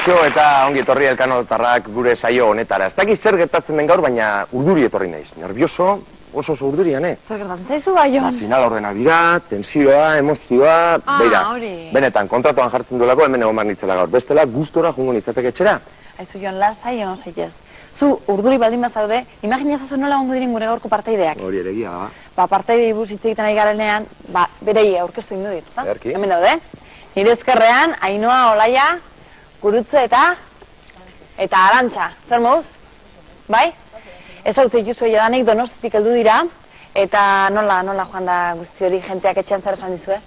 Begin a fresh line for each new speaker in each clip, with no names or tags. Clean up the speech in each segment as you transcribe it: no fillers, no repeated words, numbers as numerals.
Kaixo eta ongi etorri Elkanotarrak gure saio honetara. Ez dakit zer gertatzen den gaur, baina urduri etorri naiz. Nervioso, oso urdurian,
Zer gertatzen zaizu, Baion?
Final ordenak dira, tensioa, emozioa, beira. Benetan, kontratuan jartzen duelako hemen egon behar nitzela gaur. Bestela, gustora jungo nitzatek etxera.
Aizu, Jon, lasai egon zaitez. Zu urduri baldin bazaude, imaginazazu nola ongo diren gure gaurko partaideak.
Hori ere egia,
partaidei buruz hitz egiten ari garenean, berei aurkeztu indu dit, ezta?
Erki.
Hemen daude. Nire ezkerrean, Ainhoa, Olaia, Gurutze eta Arantxa. Zer moduz? Bai? Ez hau zeituzu edanik Donostitik heldu dira, eta nola joan da guzti hori jenteak etxean zer esan dizue?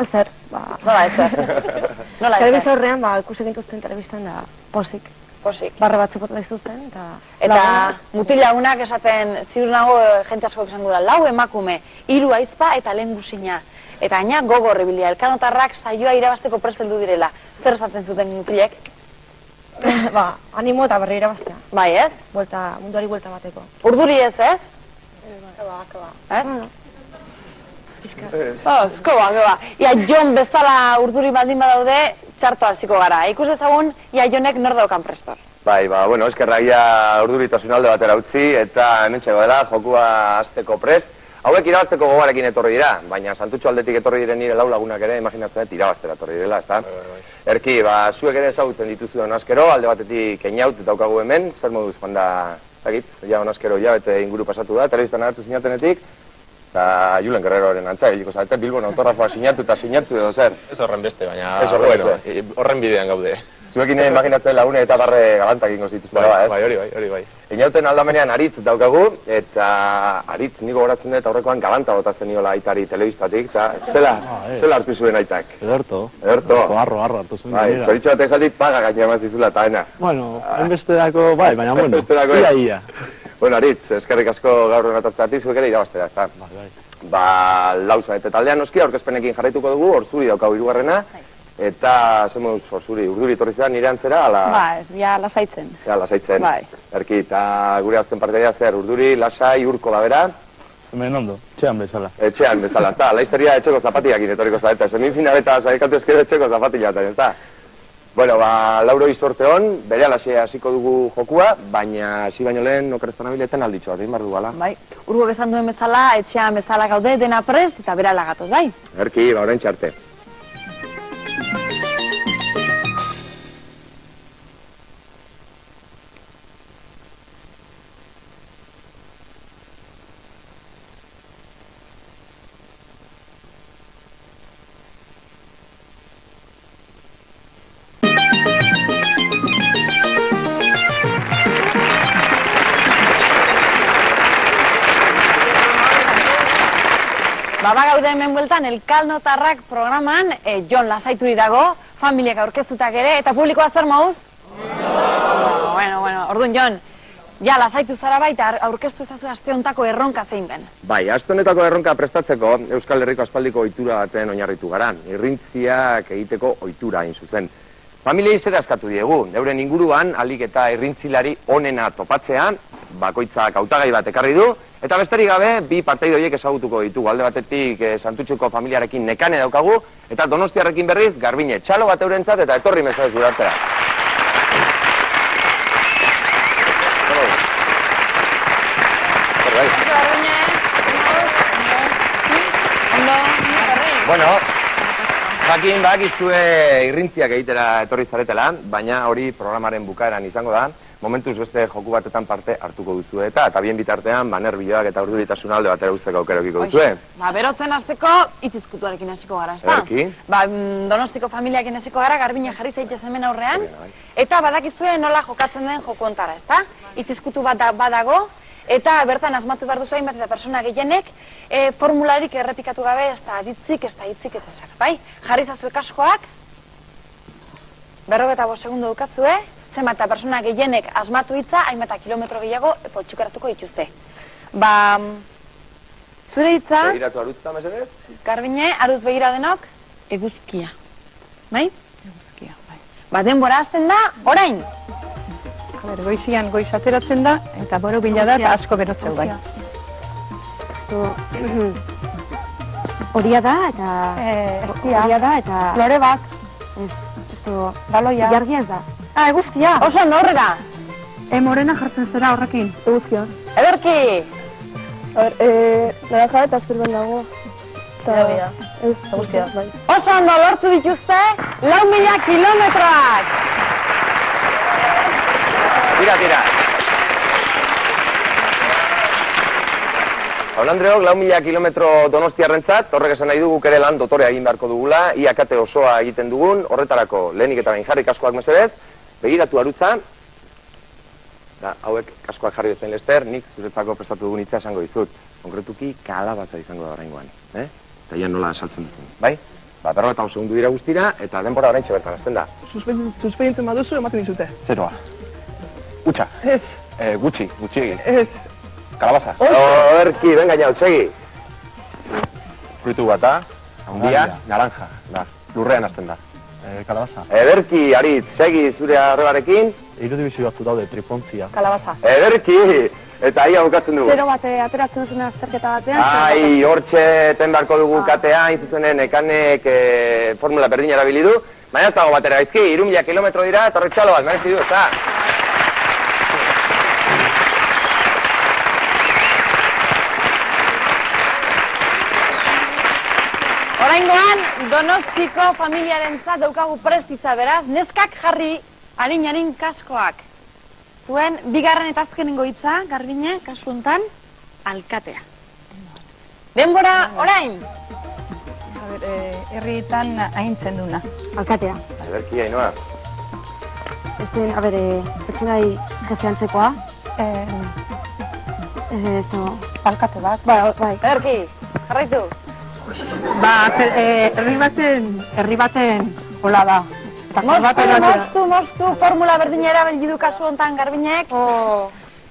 Ezer,
Nola ezer? Nola ezer?
Telebista horrean, ikusi gintuzten telebistan da posik.
Posik.
Barre batzu bota dituzten,
eta mutil lagunak esaten, ziur nago jente asko esango da, 4 emakume, 3 aizpa eta lehen guzina. Eta gaina gogor ibilia, Elkanotarrak saioa irabazteko prest heldu direla. Zer esaten zuten mutilek?
Animo eta berri irabaztea.
Bai, ez?
Munduari buelta bateko.
Urduri ez, ez? Ez? Keba. Ia Jon bezala urduri baldin badaude, txarto hasiko gara. Ikus dezagun, ia Jonek nor daukan prestor.
Bai, eskerragia urduritasun alde batera utzi, eta hemen txegoela, jokua hasteko prest. Hauek irabazteko gogarekin etorri dira, baina Santutxo aldetik etorri diren nire 4 lagunak ere, imaginatzen dut irabaztera etorri direla, ezta? Erki, zuek ere ezagutzen dituzu askero, alde batetik Einaut daukagu hemen, zer moduz joan da, ja askero bete inguru pasatu da, telebistan agertu sinatenetik, eta Julen Guerreroren antza, egiliko zarete, Bilbon autografoa sinatu edo zer?
Ez horren beste, baina horren bidean gaude.
Zuekin imaginatzen lagune eta barre galantak ingo zituzela, ez?
Bai, hori bai.
Einauten aldamenean Aritz daukagu, eta Aritz niko goratzen dut aurrekoan galanta botatzen niola aitari telebistatik, eta zela hartu zuen aitak?
Ederto. Arro hartu zuen.
Bai, txoritxo bat esaldit paga gaina eman zizula eta ena.
Bueno, hainbestedako, bai, baina bueno, ia.
Bueno, Aritz, eskerrik asko gaur honatatzatik, zuek ere irabaztera, ezta?
Bai.
Lauza eta taldean noski, aurkezpenekin jarraituko dugu, Orzuri daukagu 3. Eta, zer moduz, Orzuri, urduri etorri zera nire antzera, ala...
Ja, lasaitzen.
Ja, lasaitzen.
Bai.
Erki, eta gure azken parteia zer, urduri, lasai, urko da bera.
Hemen ondo, etxean bezala.
Etxean bezala, ezta, laizteria etxeko zapatiak inetoriko za, eta semifinal eta saikatu ezkero etxeko zapatilaten, ezta. Bueno, lauroi sorte hon, bere alaxe hasiko dugu jokua, baina hasi baino lehen okereztan abileten alditxo bat, egin behar dugu, ala?
Bai, urgo esan duen bezala, etxean bezala gaude, dena prest eta bera lagatoz, bai?
Erki, orain txarte.
Gaude hemen bueltan, Elkanotarrak programan, Jon lasaituri dago, familiak aurkeztutak ere, eta publikoa zer moduz? Bueno, orduan Jon, ja lasaitu zara baita aurkeztu ezazu aste hontako erronka zein den.
Bai, aste honetako erronka prestatzeko Euskal Herriko aspaldiko ohitura baten oinarritu gara, irrintziak egiteko ohitura hain zuzen. Familiei zer askatu diegu, euren inguruan alik eta irrintzilari onena topatzea, bakoitzak hautagai bat ekarri du, eta besterik gabe, 2 partaidoiek ezagutuko ditugu. Alde batetik Santutxuko familiarekin Nekane daukagu, eta Donostiarrekin berriz Garbine, txalo bat eurentzat eta etorri mesedez gure artera. Bueno, jakin bakizue irrintziak egitera etorri zaretela, baina hori programaren bukaeran izango da. Momentuz beste joku batetan parte hartuko duzu eta bien bitartean nervioak eta urduritasun alde batera usteko aukerokiko duzue.
Berotzen hasteko itzizkutuarekin hasiko gara, ezta?
Erki.
Donostiko familiakin hasiko gara, Garbine jarri zaitez hemen aurrean, eta badakizue nola jokatzen den joku hontara, ezta? Itzizkutu bat badago, eta bertan asmatu behar duzu hainbat eta persona gehienek, formularik errepikatu gabe, ez da ditzik, ez da hitzik, ez zer, bai? Jarri zazue kaskoak, 45 segundo dukatzue, zenbat eta persona gehienek asmatu hitza, hainbat eta kilometro gehiago potxukeratuko dituzte. Zure hitza...
Begiratu arutza, mesedez?
Garbine, aruz begira denok, eguzkia. Bai? Eguzkia, bai. Denbora azten da, orain!
Goizian goiz ateratzen da, eta boro bila da, eta asko berotzeu bai.
Horia da, eta...
Horia da, eta... Lore bat.
Ez Esto,
Baloia.
ilargia ez da. Ah, eguzkia.
Oso ondo aurrera.
Morena jartzen zera horrekin.
Eguzkia.
Ederki.
Naranja eta zurben dago.
Eta
ez, eguzkia, bai.
Oso ondo lortu dituzte 4.000 kilometroak.
Tira. Jaun Andreok, 4.000 kilometro Donostiarrentzat, horrek esan nahi duguk ere lan dotorea egin beharko dugula, ia kate osoa egiten dugun, horretarako lehenik eta behin jarri kaskoak mesedez, begiratu arutza, hauek kaskoak jarri bezain lester, nik zuretzako prestatu dugun hitza esango dizut, konkretuki kalabaza izango da oraingoan, eta ia nola saltzen duzun, bai? 50 segundu dira guztira, eta denbora oraintxe bertan hasten da.
Susperientzen baduzu ematen dizute.
Zeroa. Utsa.
Ez.
Gutxi egin.
Ez.
Kalabaza.
Oerki, venga jau, segi.
Fruitu bata, handia, naranja. Lurrean hasten da.
Kalabaza.
Ederki, Aritz, segi zure arrebarekin.
Irudibizio batzu daude, tripontzia.
Kalabaza.
Ederki, eta aia bukatzen dugu.
0 bate ateratzen duzuna azterketa batean.
Ai, hortxe eten beharko dugu katea, inzuzenen ekanek formula berdina erabili du. Baina ez dago batera gaizki, 3.000 kilometro dira, eta horrek txalo bat, merezi du, eta.
Oraingoan, Donostiko familiarentzat daukagu prestitza beraz, neskak jarri harin kaskoak. Zuen, bigarren eta azkenengo hitza, Garbine, kasu hontan, alkatea. Denbora, orain!
Herrietan haintzen duna.
Alkatea.
Ederki, Ainoa.
Pertsonai jefe antzekoa.
Alkate bat.
Bai.
Ederki, jarraitu.
Herri baten hola da.
Mostu, formula berdina erabili du kasu hontan Garbinek.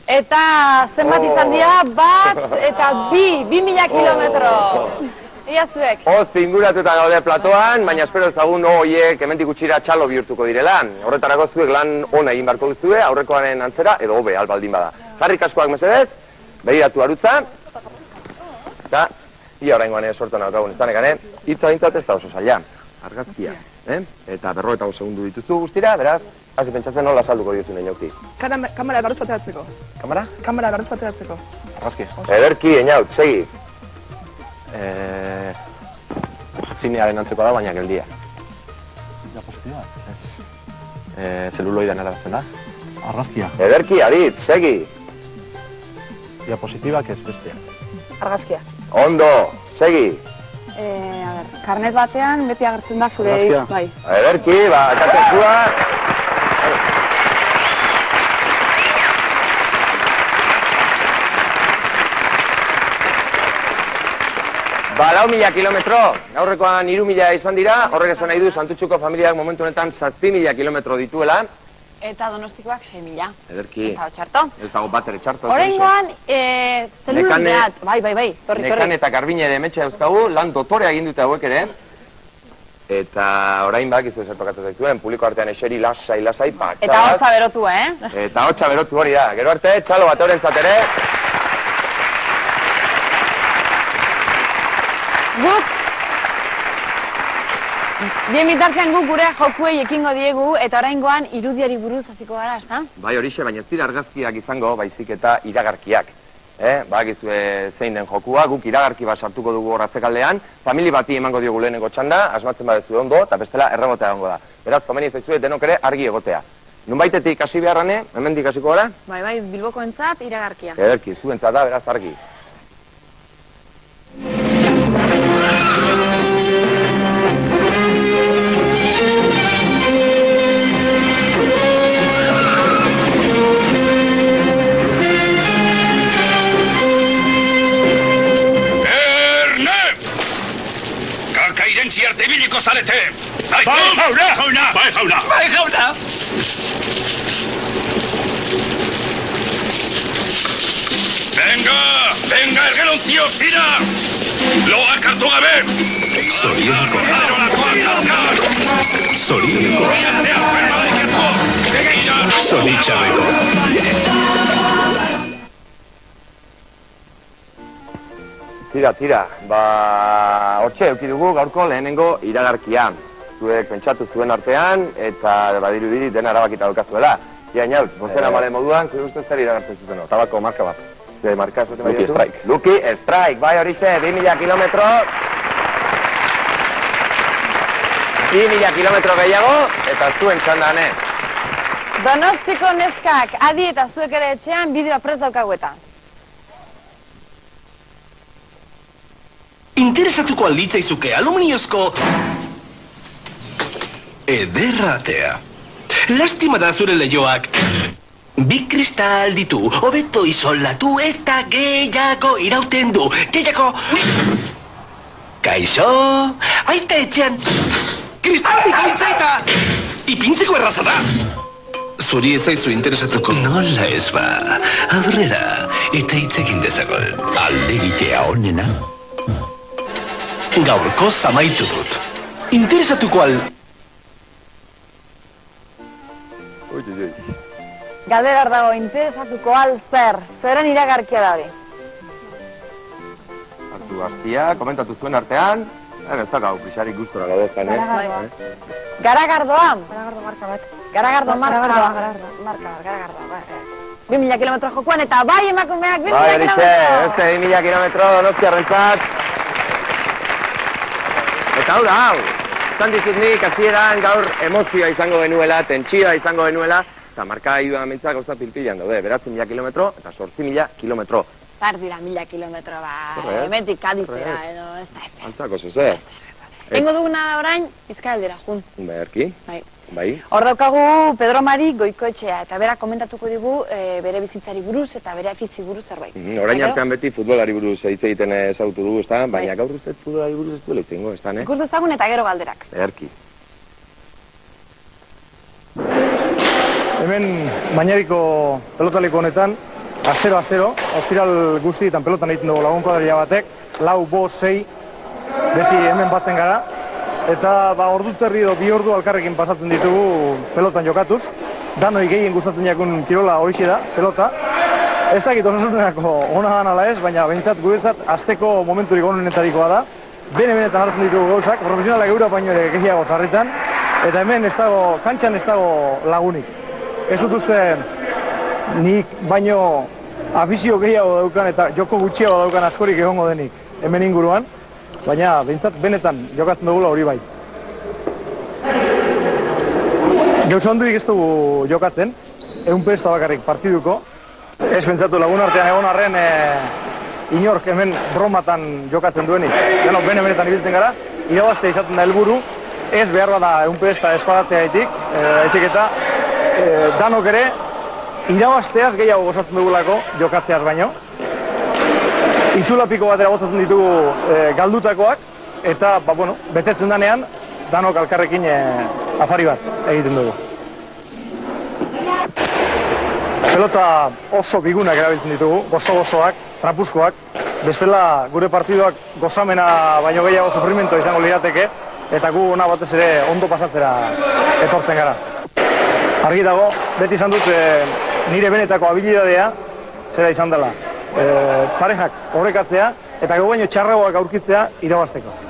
Eta zenbat izan dira, bat eta 2.000 kilometro. Ia zuek.
Inguratuta gaude platoan, baina espero ezagun horiek hemendik gutxira txalo bihurtuko direla. Horretarako zuek lan ona egin beharko duzue, aurrekoaren antzera, edo hobe albaldin bada. Jarri kaskoak mesedez, begiratu arutza, eta ia oraingoan sortu naukagun ez danekane, hitza bintzat ez da oso zaila, argazkia. Eta 50 segundu dituzu guztira, beraz, hasi pentsatzen nola salduko diozun Eñauki.
Kamera garruz bateratzeko.
Kamera?
Kamera garruz bateratzeko.
Argazki.
Ederki, Eñaut, segi.
Zinearen antzekoa da, baina geldia.
Diapositiba.
Zeluloidan eratzen da.
Argazkia.
Ederki, Aritz, segi.
Diapositibak ez bestea.
Argazkia.
Ondo, segi.
Karnet batean beti agertzen da zure...
Argazkia.
Bai.
Ederki, katezua. Ba, 4.000 kilometro, aurrekoan 3.000 izan dira, horrek esan nahi du Santutxuko familiak momentu honetan 7.000 kilometro dituela.
Eta Donostikoak 6.000.
Ederki.
Ez dago txarto.
Ez dago bat ere txarto.
Oraingoan, zeluloideat, bai, torri.
Nekan eta Garbine ere hemetxe dauzkagu, lan dotorea egin dute hauek ere. Eta orain bakizu ezer tokatzen zaituen, publiko artean eseri lasai, patxat.
Eta hotza berotu,
Eta hotza berotu hori da. Gero arte, txalo bat eurentzat ere.
Guk, bien bitartean guk gure jokuei ekingo diegu, eta oraingoan irudiari buruz hasiko gara, ezta?
Bai, horixe, baina ez dira argazkiak izango, baizik eta iragarkiak. Bakizue zein den jokua, guk iragarki bat sartuko dugu horratzekaldean, famili bati emango diogu lehenengo txanda, asmatzen badezue ondo, eta bestela erremotea egongo da. Beraz, komeni zaizue denok ere argi egotea. Nunbaitetik hasi beharrane, hemendik hasiko gara?
Bai, Bilbokoentzat iragarkia.
Ederki, zuentzat da, beraz argi.
Ziarte biliko zarete! Bai, jauna! Bai, jauna! Venga, ergelontzio, tira! Loak hartu gabe! Zorioneko! Zoritxabeko!
Tira, hortxe eukidugu gaurko lehenengo iragarkia. zuek pentsatu zuen artean, eta badirudi dena erabakita daukazuela. Ia, Inaut, bozera male moduan, zure ustez zer iragartzen zuten?
Tabako marka bat.
Ze marka esaten bai
Lucky Strike.
Lucky Strike, bai horixe, 2000 kilometro. 2000 kilometro gehiago, eta zuen txandane.
Donostiko neskak, adi eta zuek ere etxean bideoa prest daukagu eta.
Interesatuko alditzaizuke aluminiozko ederratea. Lastima da zure leioak. Bi kristal ditu, hobeto isolatu eta gehiago irauten du. Gehiago! Kaixo! Aita etxean! Kristal bikoitza eta ipintzeko erraza da! Zuri ez zaizu interesatuko. Nola ez ba, aurrera eta hitzekin dezagon. Aldegitea honena. Gaurko zamaitu dut. Interesatuko al...
Galdegar dago, interesatuko al zer, zeren iragarkia da hori.
Hartu gaztia, komentatu zuen artean, ez da gau, pixarik gustora gaudeztan,
Garagardoa?
Garagardo marka bat.
Garagardo marka.
Garagardo.
Garagardo, 2000 kilometro jokoan eta bai emakumeak 2000
bai,
kilometro.
horixe, beste 2000 kilometro Donostiarrentzat. Eta hau da, hau. Esan dizut nik, hasieran gaur emozioa izango genuela, tentsioa izango genuela, eta marka idu amentza gauza pilpilan daude, 9.000 kilometro eta 8.000 kilometro.
Zar dira 1000 kilometro, hementik Kadizera edo, ez da efe.
Antzako zeze.
Engo duguna da orain, Bizkaialdera, jun.
Berki, bai.
Hor daukagu Pedro Mari Goikoetxea, eta bera komentatuko digu bere bizitzari buruz eta bere afizi buruz zerbait.
Orain artean beti futbolari buruz hitz egiten ezagutu dugu, ezta? Baina gaur uste futbolari buruz ez duela hitz egingo, ezta, ne?
Ikus dezagun eta gero galderak.
Berki.
Hemen Mañariko pelotaliko honetan, astero, ostiral guztietan pelotan egiten dugu lagun kuadrilla batek, 4, 5, 6, beti hemen batzen gara, eta ordu terdi edo 2 ordu alkarrekin pasatzen ditugu pelotan jokatuz. Danoi gehien gustatzen jakun kirola horixe da, pelota. Ez dakit osasunerako ona dan ala ez, baina behintzat guretzat azteko momenturik onenetarikoa da. Benetan hartzen ditugu gauzak, profesionalak eura baino ere gehiago sarritan, eta hemen ez dago, kantxan ez dago lagunik. Ez dut uste nik baino afizio gehiago daukan eta joko gutxiago daukan askorik egongo denik hemen inguruan, baina behintzat benetan jokatzen dugula hori bai. Gauza ondurik ez dugu jokatzen, ehunpesta bakarrik partiduko. Ez pentsatu lagun artean egon arren inork hemen bromatan jokatzen duenik. Denok benetan ibiltzen gara, irabaztea izaten da helburu, ez behar bada ehunpesta espadatzea gaitik, ezik eta danok ere irabazteaz gehiago gozatzen dugulako jokatzeaz baino. Itzulapiko batera gozatzen ditugu galdutakoak, eta betetzen danean danok alkarrekin afari bat egiten dugu. Pelota oso bigunak erabiltzen ditugu, gozo-gozoak, trapuzkoak, bestela gure partiduak gozamena baino gehiago sufrimentoa izango lirateke, eta gu ona batez ere ondo pasatzera etortzen gara. Argi dago, beti izan dut nire benetako habilidadea zera izan dela. Parejak horrekatzea eta gau baino txarragoak aurkitzea irabazteko.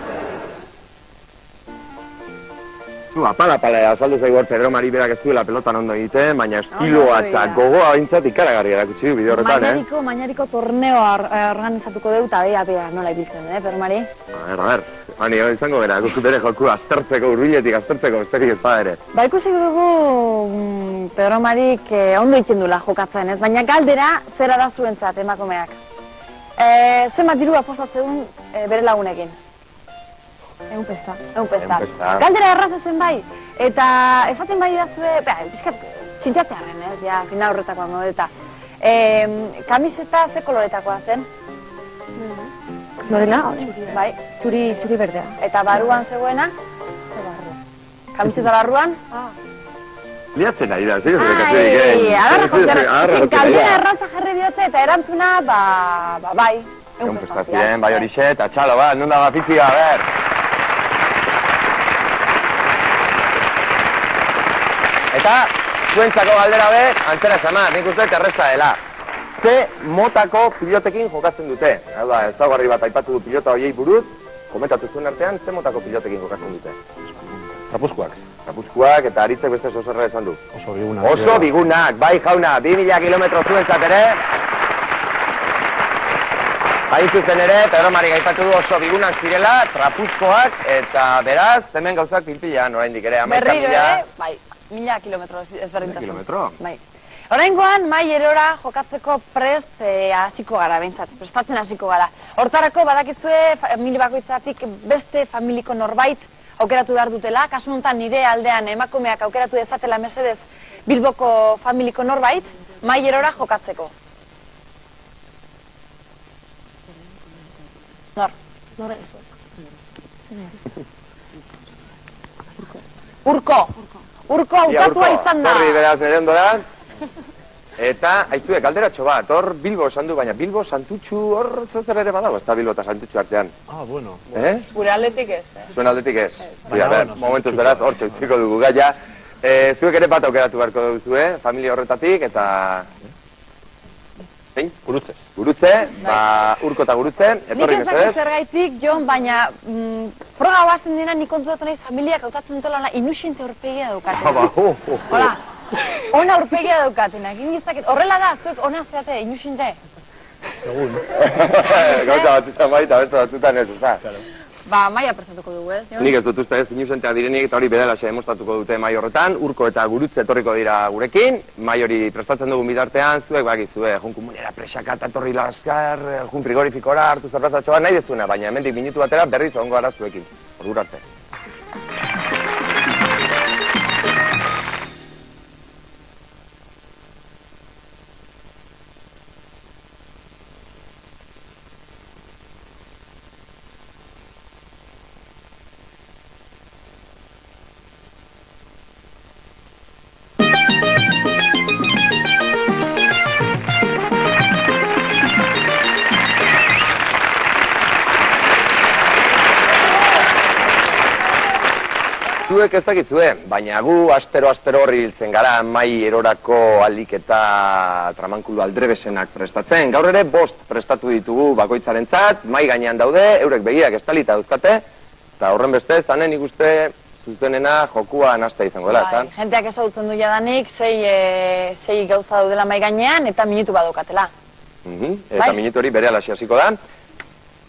Apala azaldu zaigu hor Pedro Mari berak ez duela pelotan ondo egiten, baina estiloa eta gogoa bintzat ikaragarri erakutsi du bide horretan,
Mañariko torneoa organizatuko dut, eta nola ibiltzen, Pedro Mari?
A ber, hani izango gara, bere joku aztertzeko, urbiletik aztertzeko, besterik ez da ere.
Ba, ikusi dugu Pedro Marik ondo egiten dula jokatzen, ez? Baina galdera zera da zuentzat emakumeak. Zenbat dirua posatzen bere lagunekin?
Ehunpesta.
Galdera erraza zen bai, eta esaten bai dazue, pixkat txintxatzearen, ez, ja, fina horretakoa modeta. Kamiseta ze koloretakoa zen?
Lorena?
Bai.
Txuri berdea.
Eta barruan zegoena? Kamiseta barruan?
Liatzen ari da, zego zure kasurik,
Galdera erraza jarri diote eta erantzuna, bai.
Ehunpestazien, bai horixe, eta txalo bat, non dago afizioa, a ber. Eta, zuentzako galdera be, antzera zama, nik uste erreza dela. Ze motako pilotekin jokatzen dute. Hau da, ezaugarri bat aipatu du pilota horiei buruz, komentatu zuen artean, ze motako pilotekin jokatzen dute.
Trapuzkoak.
Trapuzkoak eta Aritzek beste zozerra esan du.
Oso bigunak.
Oso bigunak, bai jauna, 2000 kilometro zuentzat ere. Hain zuzen ere, Pedro Mari gaitatu du oso bigunak zirela, trapuzkoak, eta beraz, hemen gauzak pilpilean oraindik ere, 11.000.
Berriro ere, bai, 1000 kilometro ezberdintasun.
1000 kilometro?
Bai. Oraingoan, mai erora jokatzeko prest hasiko gara, behintzat, prestatzen hasiko gara. Hortarako badakizue, familia bakoitzatik beste familiko norbait aukeratu behar dutela. Kasu honetan nire aldean emakumeak aukeratu dezatela mesedez Bilboko familiko norbait, mai erora jokatzeko. Nor egizuek. Urko hautatua izan da.
Torri beraz nire ondoran. Eta, haitzuek, galderatxo bat, hor Bilbo esan du, baina Bilbo Santutxu hor zer ere badago, ez da Bilbo eta Santutxu artean.
Bueno.
Gure aldetik ez.
Zuen aldetik ez. Momentuz beraz, hor txautziko dugu gaia. Zuek ere bat aukeratu beharko duzue, familia horretatik, eta... Zein?
Gurutze.
Gurutze, Urko eta Gurutze, etorri mesedez.
Nik ez dakit zergaitik, Jon, baina froga guazten dena nik kontutatu nahiz familiak hautatzen dutela ona inusinte aurpegia daukatena. Hola, ona aurpegia daukatena, egin giztakit. Horrela da, zuek ona zeate, inusinte?
Segun.
Gauza batzutan bai, eta beste batzutan ez, ezta?
Ba, maia prestatuko dugu, ez, Jon?
Nik ez dut uste ez inusenteak direnik eta hori bedelaxe demostratuko dute mai horretan. Urko eta Gurutze etorriko dira gurekin. Mai hori prestatzen dugun bitartean, zuek bakizue, jun komunera presaka eta etorri laskar, jun frigorifikora hartu zerbazatxo bat nahi dezuena, baina hemendik minutu batera berriz egongo gara zuekin. Ordura arte. Zuek ez dakizue, baina gu astero horri biltzen gara mai erorako aldiketa tramankulu aldrebesenak prestatzen. Gaur ere 5 prestatu ditugu bakoitzarentzat, mai gainean daude, eurek begiak estalita dauzkate, eta horren beste ez danen ikuste zuzenena jokua nasta izango dela, ezta?
Jenteak ezagutzen du jadanik, 6 gauza daudela mai gainean eta minutu badukatela.
Eta minutu hori bere alaxi hasiko da.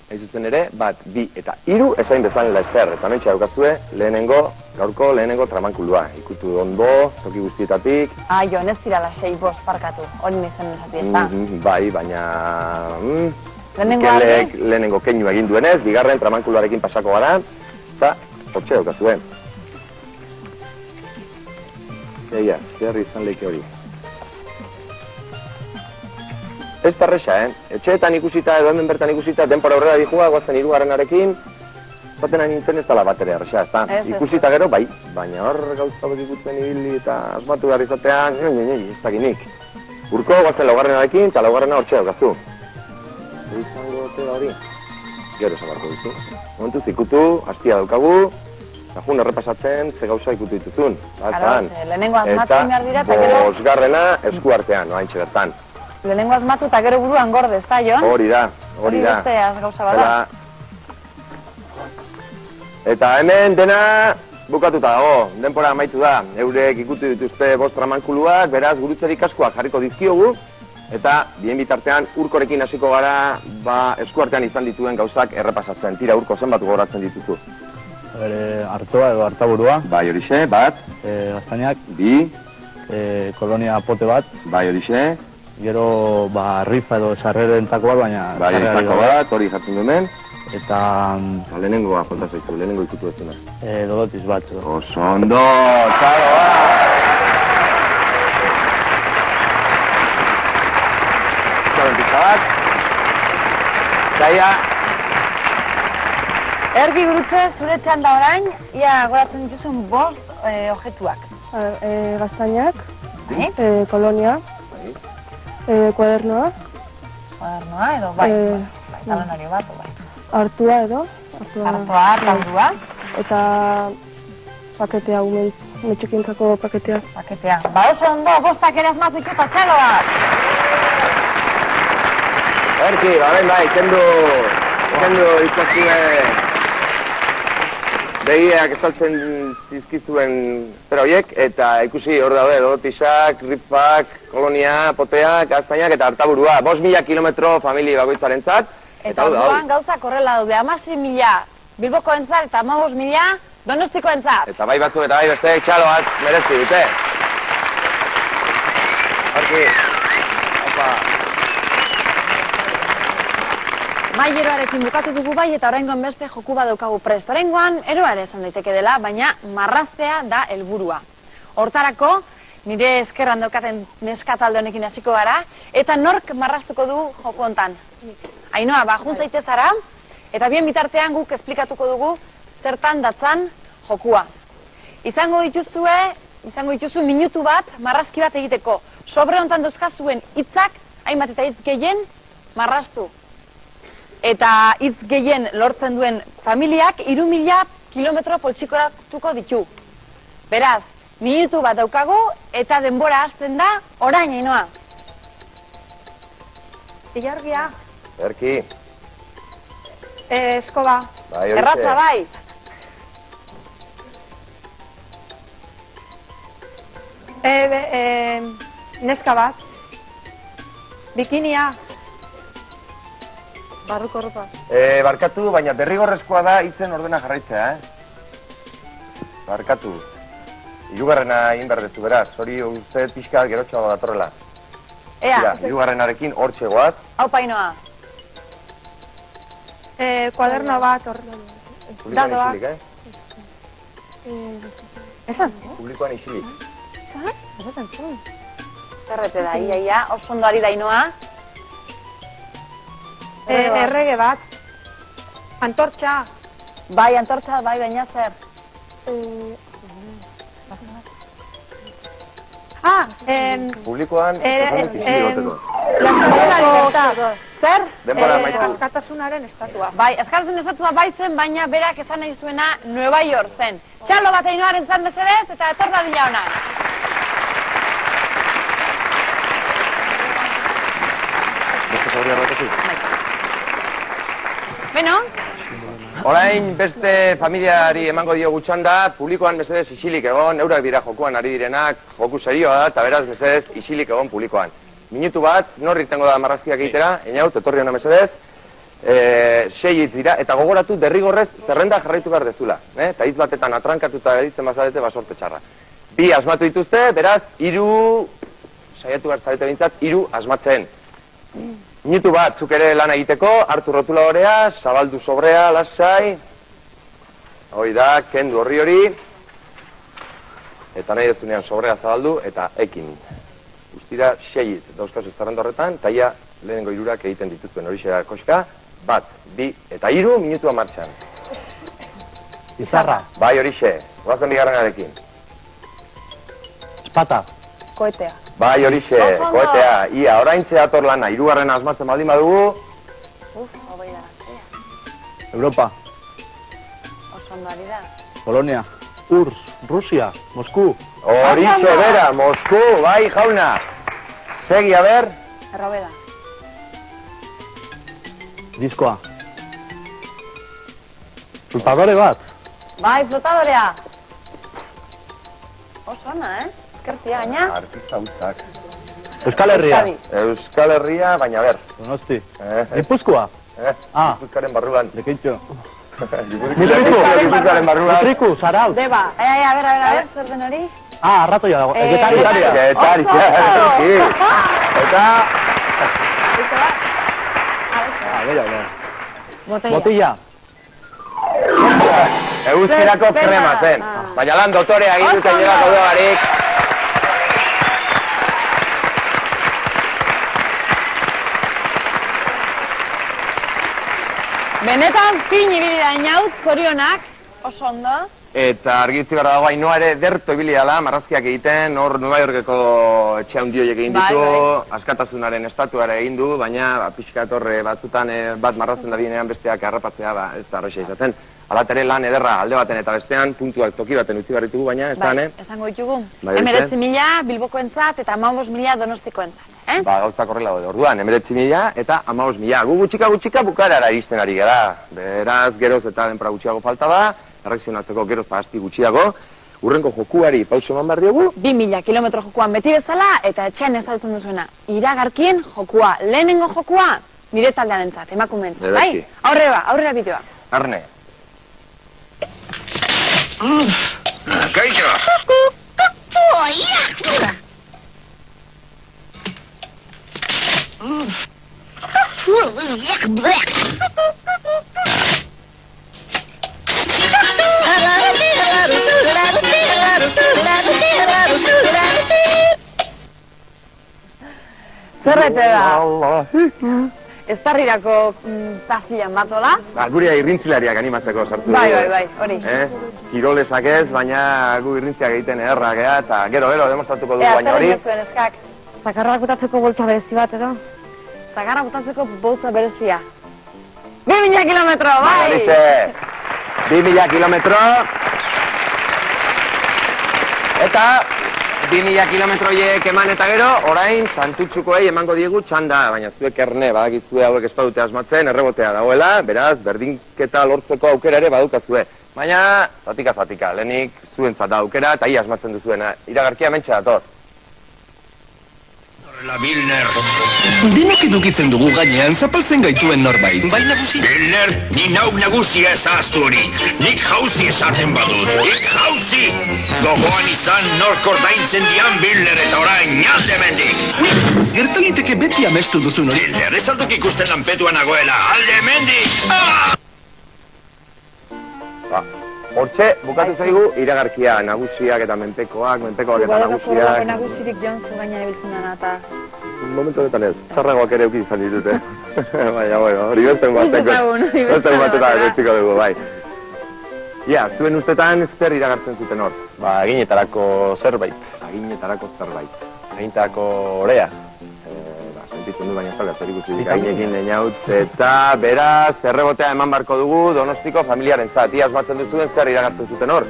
Hain zuzen ere, 1, 2 eta 3 esain bezan laizter. Eta mentxe daukazue, gaurko lehenengo tramankulua. Ikutu ondo, toki guztietatik.
Jon, ez dira 6, 5 parkatu, hori nizen esati ez da.
Bai, baina...
Lehenengo
lehenengo keinu egin duenez, bigarren tramankuluarekin pasako gara. Eta, hortxe daukazue. Eia, zer izan leike hori. Ez da resa, etxeetan ikusita edo hemen bertan ikusita, denpora aurrera dihua, guazen 2.arekin, zaten hain nintzen ez dala bat ere resa, ez da. Ikusita gero, bai, baina hor gauza bat ikutzen ibili eta asmatu behar izatean, ez dakinik. Urko, guazen 2.arekin eta 2.a hortxe daukazu. Izango te hori. Gero esabarko dizu. Momentuz ikutu, hastia daukagu, eta jun errepasatzen ze gauza ikutu dituzun.
Lehenengo asmatu behar dira eta gero...
Eta 5. esku artean, haintxe bertan.
Lehenengo asmatu eta gero buruan gorde, ez da, Jon?
Hori da.
Hori beste gauza bada.
Eta hemen dena bukatuta dago, denpora amaitu da. Eurek ikutu dituzte 5 tramankuluak, beraz Gurutzerik askoak jarriko dizkiogu. Eta bien bitartean Urkorekin hasiko gara, eskuartean izan dituen gauzak errepasatzen. Tira, Urko, zenbat gogoratzen dituzu?
Artoa edo artaburua.
Bai, horixe, bat.
Gaztainak.
2.
Kolonia pote bat.
Bai, horixe.
Gero, rifa edo sarrerentako bat, baina...
Bai, rifako bat, hori jartzen du hemen.
Eta...
Lehenengoa falta zaizu, lehenengo ikutu ezuna.
Dodotiz bat.
Oso ondo, txaro bat! Txarentizka bat. Zaila.
Ergi Gurutze, zure txanda orain, ia goratzen dituzun 5 objetuak.
Gaztainak, kolonia, kuadernoa.
Kuadernoa edo, bai, talonario bat, bai.
Artua edo.
Artua, taldua.
Eta paketea, umetxekintzako paketea.
Paketea. Ba oso ondo, 5 ere asmatu ikuta txalo bat.
Erki, bai, kendu itzazue begiak estaltzen zizkizuen zera horiek, eta ikusi hor daude, dotisak, rifak, kolonia, poteak, gaztainak eta hartaburua. 5.000 kilometro famili bakoitzaren zat.
Eta orduan gauzak horrela daude, 16.000 Bilboko entzat eta 15.000 Donostiko entzat.
Eta bai batzuk eta bai beste txalo bat merezi dute. Horki, opa.
Maileroarekin bukatu dugu bai eta oraingoan beste joku bat daukagu prest. Oraingoan eroa ere esan daiteke dela, baina marraztea da helburua. Hortarako, nire eskerran daukaten neskatalde honekin hasiko gara, eta nork marraztuko du joku hontan. Ainhoa, jun zaitez zara, eta bien bitartean guk esplikatuko dugu zertan datzan jokua. Izango dituzu minutu bat marrazki bat egiteko. Sobre hontan dauzkazuen hitzak, hainbat eta hitz gehien marraztu. Eta hitz gehien lortzen duen familiak 3.000 kilometro poltsikoratuko ditu. Beraz, minutu bat daukagu eta denbora hasten da orain, Ainhoa.
Ilargia.
Erki.
Eskoba.
Erratza bai.
Neska bat. Bikinia. Barruko ropa.
Barkatu, baina derrigorrezkoa da hitzen ordena jarraitzea, Barkatu. Hirugarrena egin behar dezu, beraz. Hori uste pixka gerotxoa datorrela.
Ea.
Hirugarrenarekin hortxe goaz.
Hau Ainhoa.
Kuaderno bat,
Publikoan isilik,
Esan?
Publikoan isilik.
Zerrete da, ia, oso ondo ari da Ainhoa.
Errege bat. Antortxa.
Bai, antortxa, bai, baina zer.
Publikoan,
Zer?
Denbora maitu.
Askatasunaren estatua.
Bai, askatasun estatua bai zen, baina berak esan nahi zuena Nueva York zen. Txalo bat Ainhoaren zan mesedez, eta etor dadila honak.
Beste zauri arratozu?
Beno?
Orain beste familiari emango dio gutxanda, publikoan mesedez isilik egon, eurak dira jokuan ari direnak, joku serioa da, eta beraz mesedez isilik egon publikoan. Minutu bat, norri tengo da marrazkiak egitera, einaut, etorri hona mesedez, 6 hitz dira, eta gogoratu derrigorrez zerrenda jarraitu behar dezula. Eta hitz batetan atrankatuta editzen bazarete, basorte txarra. 2 asmatu dituzte, beraz, 3, saiatu behar zarete bintzat, 3 asmatzen. Minutu bat, zuk ere lan egiteko, hartu rotula horea, zabaldu sobrea, lasai. Hoi da, kendu hori. Eta nahi dezunean sobrea zabaldu, eta ekin. Guztira, 6 hitz dauzkazu zerrenda horretan, eta ia lehenengo 3 egiten dituzuen hori da koska, 1, 2 eta 3 minutua martxan.
Izarra.
Bai horixe, goazen bigarrenarekin.
Espata.
Koetea.
Bai horixe, koetea. Ia, oraintze dator lana, 3. asmatzen baldin badugu.
Hobei da.
Europa.
Oso ondo ari da.
Polonia. URSS. Rusia. Mosku.
Horixe bera, Mosku, bai jauna. Segi, a ber.
Errobeda.
Diskoa. Flotadore bat.
Bai, flotadorea. Oso ona, Eskertia gaina.
Artista hutzak.
Euskal Herria.
Euskal Herria, baina ber.
Donosti. Gipuzkoa.
Gipuzkoaren barruan.
Lekeitxo.
Gipuzkoaren barruan.
Mutriku, Zarautz.
Deba. A ber, zer den hori?
Arratoia dago.
Getaria. Eta...
Botilla.
Euskirako krema zen. Baina lan dotorea egin duten jelako duarik.
Benetan fin ibili da inaut, zorionak, oso ondo.
Eta argitzi behar dago, Ainhoa ere derto ibili dela, marrazkiak egiten, hor Nueva Yorkeko etxe handioiek egin ditu, askatasunaren estatuare egin du, baina pixka etorre batzutan bat marrazten da dienean besteak harrapatzea, ez da arroxa izaten. Alatere lan ederra alde baten eta bestean, puntuak toki baten utzi barritugu, baina ez da,
esango ditugu. 19.000 Bilbokoentzat eta 15.000 Donostikoentzat.
Gauzak horrela daude, orduan, 19.000 eta 15.000. Gu gutxika bukarara iristen ari gara. Beraz, geroz eta denpora gutxiago falta da. erreakzionatzeko geroz eta asti gutxiago, urrenko jokuari pauso eman behar diogu.
2000 kilometro jokuan beti bezala eta etxean ezagutzen duzuena. Iragarkien jokua, lehenengo jokua, nire taldean entzat, emakumentzat, bai? Aurrera bideoa.
Arne.
Kaixo!
Zerrete da? Ez tarrirako tazian batola?
Guria irrintzilariak animatzeko sartu.
Bai, hori.
Kirolesak ez, baina gu irrintziak egiten ederrak ea, eta gero, demostratuko dugu baina hori.
Zer zuen eskak?
Zakarra gutatzeko boltsa berezi bat, edo?
Zakarra gutatzeko boltsa berezia. 2000 kilometro, bai!
Horixe, 2000 kilometro. Eta 2000 kilometroiek eman eta gero, orain Santutxukoei emango diegu txanda, baina zuek erne, badakizue hauek ez badute asmatzen, errebotea dagoela, beraz, berdinketa lortzeko aukera ere badukazue. Baina, zatika, lehenik zuentzat da aukera, eta hi asmatzen duzuena, iragarkia mentxe dator.
Horrela, Bilner.
Denok edukitzen dugu gainean zapaltzen gaituen norbait. Bai nagusi?
Bilner, ni nauk nagusia ezaztu hori. Nik jauzi esaten badut. Nik jauzi! Gogoan izan nork ordaintzen dian Bilner eta orain alde mendik.
Gertaliteke beti amestu duzun hori.
Bilner, ez alduk ikusten lanpetuan nagoela. Alde mendik!
Hortxe, bukatu zaigu iragarkia, nagusiak eta menpekoak eta nagusiak.
Nagusirik joan zu gainean ibiltzen dena eta...
Momentu honetan ez, txarragoak ere uki izan ditute. Baina, hori besten batetan eretziko dugu, bai. Ja, zuen ustetan zer iragartzen zuten hor?
Eginetarako zerbait.
Eginetarako zerbait.
Eginetarako orea.
Sentitzen du baina ez zer ikusi gainekin leinaut. Eta beraz, errebotea eman barko dugu Donostiko familiaren zat. Ia asmatzen duzuen zer iragartzen zuten hor?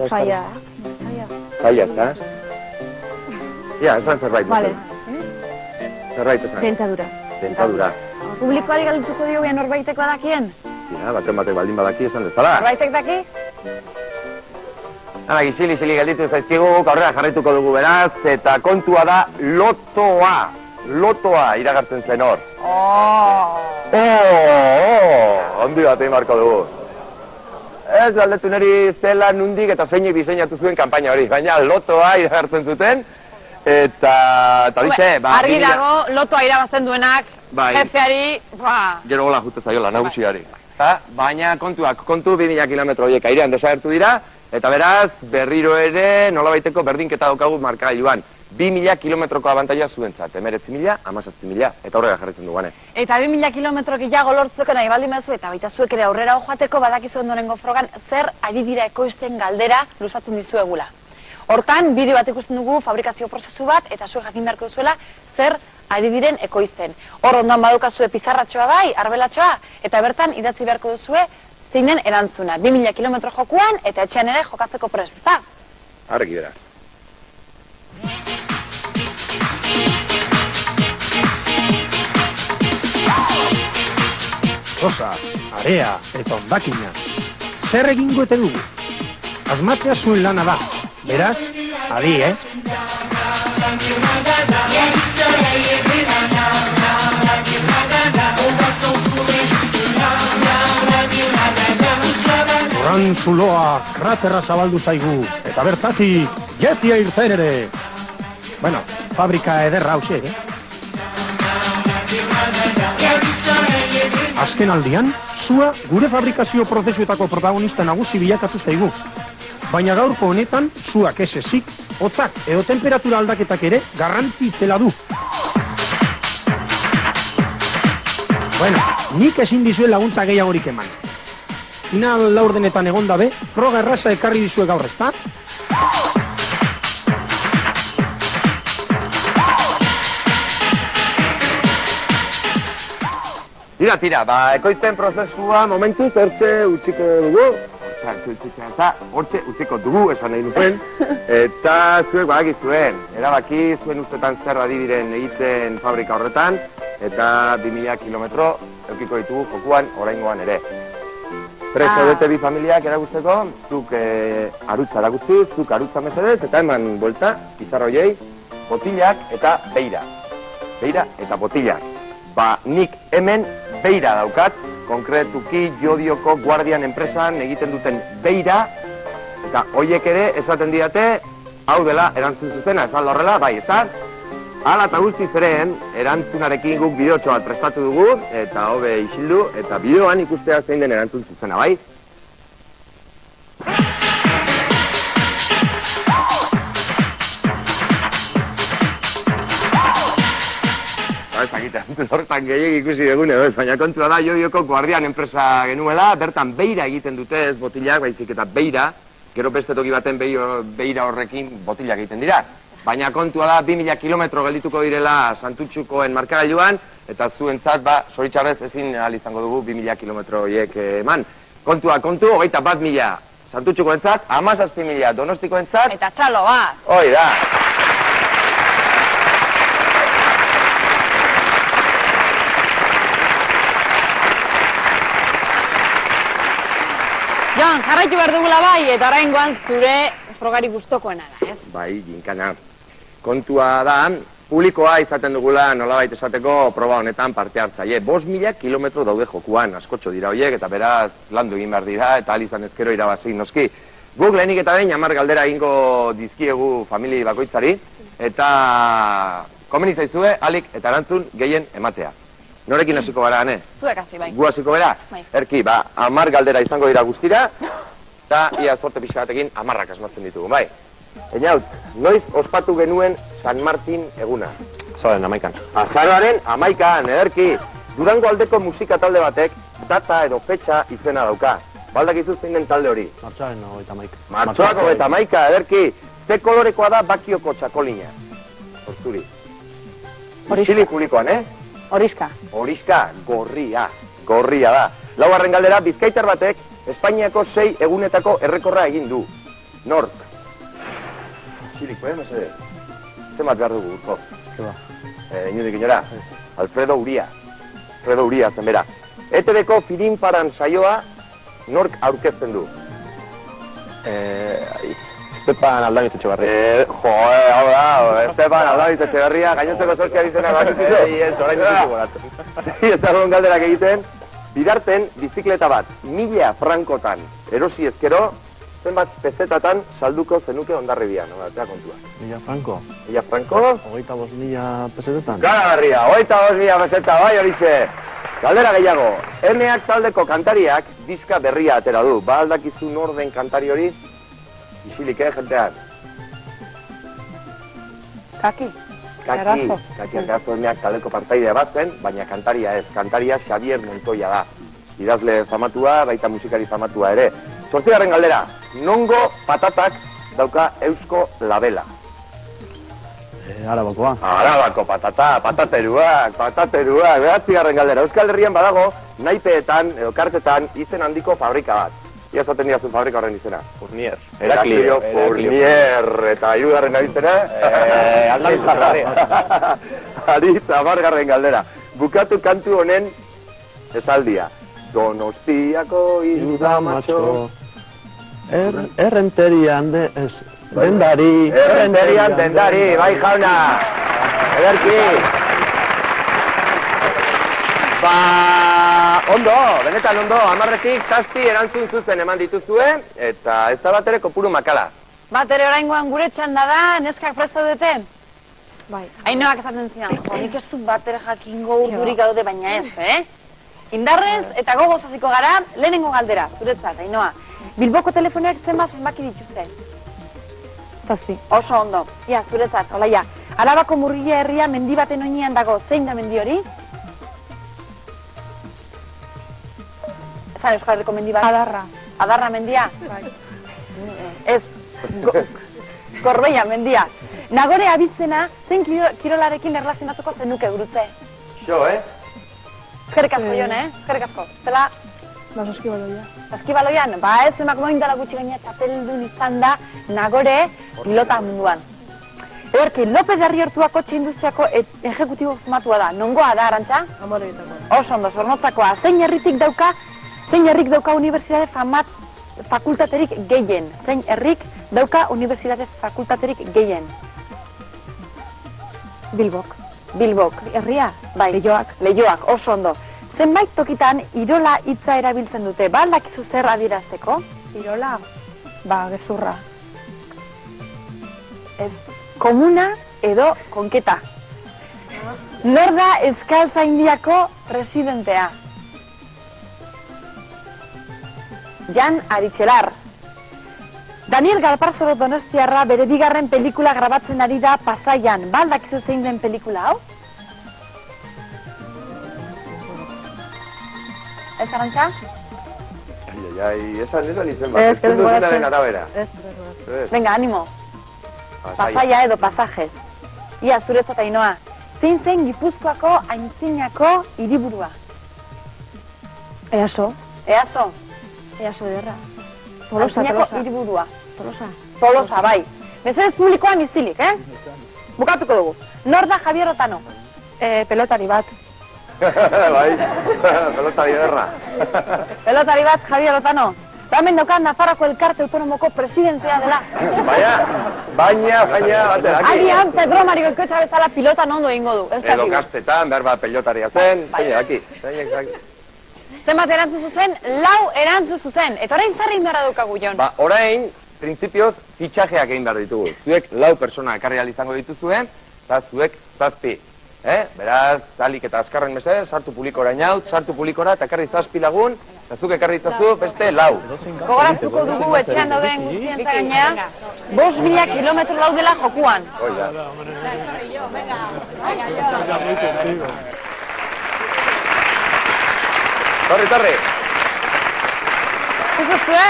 Zaila.
Zaila, ezta? Ja, esan zerbait.
Vale.
Zerbait esan. Dentadura.
Publikoari galdutuko dio bian norbaiteko adakien?
Ja, baten batek baldin badaki esan dezala.
Norbaitek daki?
Xili gelditu zaizkigu, aurrera jarraituko dugu beraz, eta kontua da lotoa. Lotoa iragartzen zen hor. Ondi bat egin barko dugu. Ez galdetu niri zela nundik eta zeinek diseinatu zuen kanpaina hori, baina lotoa iragartzen zuten, eta dixe,
argi dago, lotoa irabazten duenak, jefeari,
gero gola jute zaiola, nagusiari. Baina kontu 2000 kilometro horiek airean desagertu dira, eta beraz, berriro ere nolabaiteko berdinketa daukagu markagailuan. 2000 kilometroko abantaila zuentzat, 19.000, 17.000, eta horrega jarritzen dugane.
Eta 2000 kilometro gehiago lortzeko nahi baldin bazu, eta baita zuek ere aurrera joateko badakizu ondorengo frogan zer ari dira ekoizten galdera luzatzen dizuegula. Hortan, bideo bat ikusten dugu fabrikazio prozesu bat, eta zuek jakin beharko duzuela zer ari diren ekoizten. Hor ondoan badukazue pizarratxoa bai, arbelatxoa, eta bertan idatzi beharko duzue zein den erantzuna. 2000 kilometro jokuan, eta etxean ere jokatzeko prest, ezta?
Argi beraz.
Sosa, area eta ondakina. Zer egingo ete dugu? Asmatzea zuen lana da. Beraz, adi, Oran zuloa kraterra zabaldu zaigu, eta bertatik jetia irten ere. Bueno, fabrika ederra hauxe, Azken aldian, zua gure fabrikazio prozesuetako protagonista nagusi bilakatu zaigu. Baina gaurko honetan, zuak ez ezik, hotzak edo temperatura aldaketak ere garrantzi itzela du. Bueno, nik ezin dizue laguntza gehiagorik eman. Final laurdenetan egon dabe, froga erraza ekarri dizue gaur, ezta?
Tira, ekoizten prozesua momentuz hortxe utziko dugu. Hortxe utziko dugu, esan nahi duten. Eta zuek badakizuen, erabaki zuen ustetan zer badi diren egiten fabrika horretan. eta 2000 kilometro eukiko ditugu jokuan oraingoan ere. Prest zaudete bi familiak erakusteko, zuk arutza erakutsi, zuk arutza mesedez, eta eman buelta, pizarra hoiei, botilak eta beira. Beira eta botilak. Ba, nik hemen beira daukat, konkretuki Jodioko Guardian enpresan egiten duten beira, eta hoiek ere esaten diate, hau dela erantzun zuzena, esan horrela, bai, ez da? Hala eta guztiz eren, erantzunarekin guk bideotxo bat prestatu dugu, eta hobe isildu, eta bideoan ikustea zein den erantzun zuzena, bai? Hortan gehiagik ikusi dugun edo ez, baina kontua da Jodioko Guardian enpresa genuela, bertan beira egiten dute ez botilak, baizik eta beira, gero beste toki baten beira horrekin botilak egiten dira. Baina kontua da 2000 kilometro geldituko direla Santutxukoen markagailuan, eta zuentzat, zoritxarrez ezin ahal izango dugu 2000 kilometro horiek eman. Kontua, 21.000 Santutxukoentzat, 17.000 Donostikoentzat.
Eta txalo bat!
Hoi da!
Jon, jarraitu behar dugula bai, eta oraingoan zure frogari gustokoena da, ez?
Bai, ginkana. Kontua da, publikoa izaten dugula nolabait esateko proba honetan parte hartzaile. 5.000 kilometro daude jokuan, askotxo dira horiek, eta beraz landu egin behar dira, eta alizan ezkero irabazi noski. Guk lehenik eta behin 10 galdera egingo dizkiegu famili bakoitzari, eta komeni zaizue, alik eta erantzun gehien ematea. Norekin hasiko gara, ane?
Zuek hasi, bai.
Gu hasiko gara?
Bai.
Erki, 10 galdera izango dira guztira, eta ia sorte pixka batekin 10 asmatzen ditugu, bai? Einaut, noiz ospatu genuen San Martin eguna?
Azaroaren 11an.
Azaroaren 11an, ederki. Durango aldeko musika talde batek data edo fetxa izena dauka. Baldak izuz zein den talde hori?
Martxoaren 31.
Martxoak 31, ederki. Ze kolorekoa da Bakioko txakolina? Horzuri. Xili publikoan,
Horiska.
Horiska, gorria. Gorria da. Laugarren galdera, bizkaitar batek Espainiako 6 egunetako errekorra egin du. Nork? Xiliko, mesedez? Zenbat behar dugu, urko?
Zeba.
Inudik inora? Alfredo Uria. Alfredo Uria zen bera. ETV-ko Firinparan saioa nork aurkezten du?
Estepan Aldamiz Etxebarria.
Hau da, Estepan Aldamiz Etxebarria, gainontzeko sortziak izena bakizitu?
Ez, orain dut goratzen.
Ez dagoen galderak egiten, bidarten bizikleta bat 1000 frankotan erosi ezkero, zenbat pezetatan salduko zenuke Hondarribian, eta kontua.
1000 franko.
1000 franko?
25.000 pesetetan.
Garagarria, 25.000 peseta, bai horixe. Galdera gehiago, Eneak taldeko kantariak diska berria atera du. Ba aldakizu nor den kantari hori? Isilik, jentean?
Kaki.
Kaki Arazo Eneak taldeko partaidea bat zen, baina kantaria ez. Kantaria Xavier Montoya da. Idazle famatua, baita musikari famatua ere. 8. galdera, nongo patatak dauka Eusko Labela?
Arabakoa.
Arabako patateruak. 9. galdera, Euskal Herrian badago, naipeetan edo kartetan izen handiko fabrika bat. Ia esaten diazun fabrika horren izena?
Fournier.
Heraklio Fournier. Eta 3. abizena?
Aldamiz Etxebarria.
Aritz, 10. galdera. Bukatu kantu honen esaldia. Donostiako irudamatxo.
Errenterian dendari.
Errenterian dendari, bai jauna. Ederki. Ondo, benetan ondo, 10-etik 7 erantzun zuzen eman dituzue, eta ez da bat ere kopuru makala.
Bat ere oraingoan gure txanda da, neskak presta dute?
Bai.
Ainoak esaten zidan, nik ez du bat ere jakingo urdurik gaude, baina ez, Indarrez eta gogoz hasiko gara, lehenengo galdera, zuretzat, Ainoa. Bilboko telefonoak zenbaki dituzte?
7.
Oso ondo. Ia, zuretzat, Olaia. Arabako Murgia herria mendi baten oinean dago, zein da mendi hori? Ezan Euskal Herriko mendi bat?
Adarra.
Adarra mendia?
Bai.
Ez, Gorbeia mendia. Nagore abizena, zein kirolarekin erlazionatuko zenuke gurutze?
Jo,
Eskerrik asko, Jon, eskerrik asko. Zela,
Saskibaloia.
Saskibaloian, ez emak moindala gutxi gaina txapeldun izan da Nagore pilota munduan. Ederki, López de Arriortua kotxe industriako ejekutibo formatua da. Nongoa da, Arantxa?
Amoreetako.
Oso ondo, Zornotzakoa. Zein herrik dauka unibertsitate fakultaterik gehien? Zein herrik dauka unibertsitate fakultaterik gehien? Bilbok.
Herria?
Bai. Leioak, oso ondo. Zenbait tokitan Irola hitza erabiltzen dute, ba aldakizu zer adierazteko?
Irola? Gezurra.
Ez, komuna edo konketa. Nor da Euskaltzaindiako presidentea? Jan Aritxelar. Daniel Galparsoro Donostiarra bere bigarren pelikula grabatzen ari da Pasaian. Ba aldakizu zein den pelikula hau? Ez, Arantxa?
Esan izen bat, ez duzunaren arabera.
Venga, animo. Pasaia edo pasajes. Ia, zuretzat Ainoa. Zein zen Gipuzkoako aintzinako hiriburua?
Easo ederra.
Aintzinako hiriburua.
Tolosa.
Tolosa, bai. Mesedez publikoan izilik, Bukatuko dugu. Nor da Javier Otano?
Pelotari bat.
Bai, pelotari ederra.
Pelotari bat, Javier Otano. Hemen daukan Nafarroko Elkarte Autonomoko presidentzia dela.
Baina, bate, daki.
Agian, Pedro Mario Goikoetxa bezala pilotan ondo egingo du.
Edo kastetan, behar bat pelotaria zen, baina, daki.
Zenbat erantzun zuzen, 4 erantzun zuzen. Eta orain zarri indarra daukagu, Jon.
Ba, orain, printzipioz, fitxajeak egin behar ditugu. Zuek 4 persona ekarri izango dituzuen, eta zuek 7. Beraz, alik eta azkarren mesedez, sartu publikora inaut, sartu publikora, eta ekarri 7 lagun, eta zuk ekarri itzazu beste 4.
Gogoratzuko dugu etxean dauden guztientza gainea, 5.000 kilometro daudela jokuan.
Oida. Torri.
Ez duzue?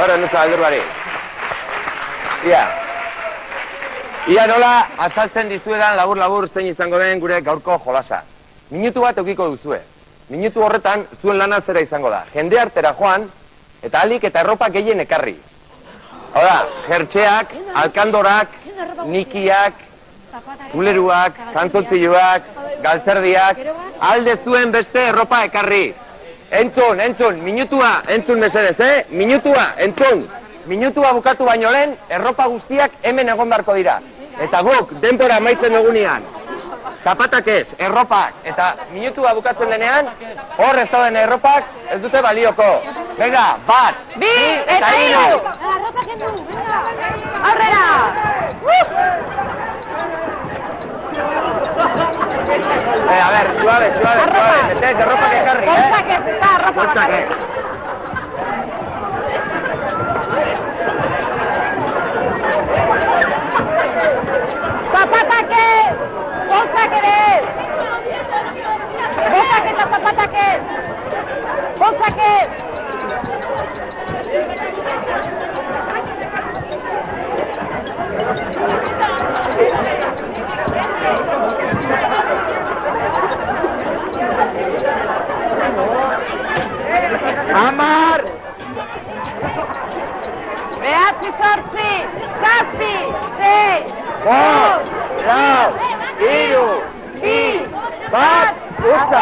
Hora, nutza aldur bari. Ia nola azaltzen dizuedan labur zein izango den gure gaurko jolasa. Minutu bat eukiko duzue. Minutu horretan zuen lana zera izango da. Jende artera joan, eta alik eta erropa gehien ekarri. Hau da, jertxeak, alkandorak, nikiak, kuleruak, kantzotziluak, galtzerdiak, alde zuen beste erropa ekarri. Entzun, minutua, entzun mesedez, Minutua, entzun. Minutua bukatu baino lehen, erropa guztiak hemen egon beharko dira. Eta guk, denbora amaitzen dugunean, zapatak ez, erropak, eta minutua bukatzen denean, hor ez dauden erropak ez dute balioko. Venga, 1, 2, eta 3!
Aurrera!
A ver, suave, metés erropak ekarri,
Poltsak ez, eta arropa bakarrik. Zapatak ez! Poltsak ere ez! Botak eta zapatak ez! Poltsak ez!
Amar!
9, 8, 7, 6,
5, 4, 3, 2, 1, utza!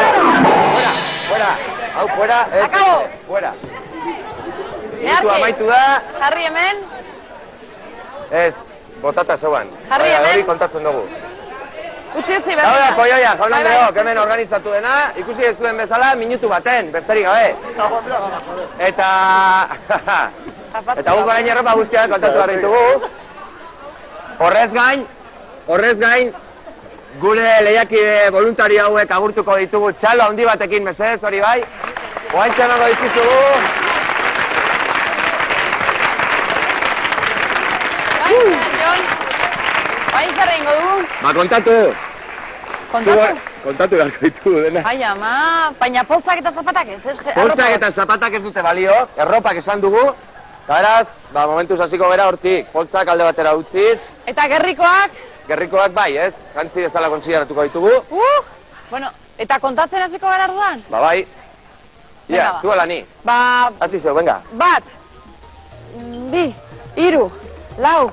Fuera! Hau, fuera!
Akabo!
Fuera! Minutu amaitu da.
Jarri hemen.
Ez, botata zeuan.
Jarri hemen.
Hori kontatzen dugu.
Utzi, berdina.
Hau da, koioia, jaun Andreok, hemen organizatu dena, ikusi ez duen bezala, minutu baten, besterik gabe. Eta guk orain erropa guztiak kontatu behar ditugu. Horrez gain, gure lehiakide voluntario hauek agurtuko ditugu txalo handi batekin mesedez, hori bai. Oaintxe emango dituzugu.
Bain zer egingo du?
Ba, kontatu. Kontatu beharko ditugu dena.
Ai, ama, baina poltzak eta zapatak ez?
Poltzak eta zapatak ez dute balio, erropak esan dugu. Beraz, momentuz hasiko gara hortik, poltzak alde batera utziz.
Eta gerrikoak?
Gerrikoak bai, ez? Jantzi bezala kontsideratuko ditugu.
Bueno, eta kontatzen hasiko gara arduan?
Ba, bai. Ia, zuela ni.
Ba...
Hasi zeu, venga.
1, 2, 3, 4,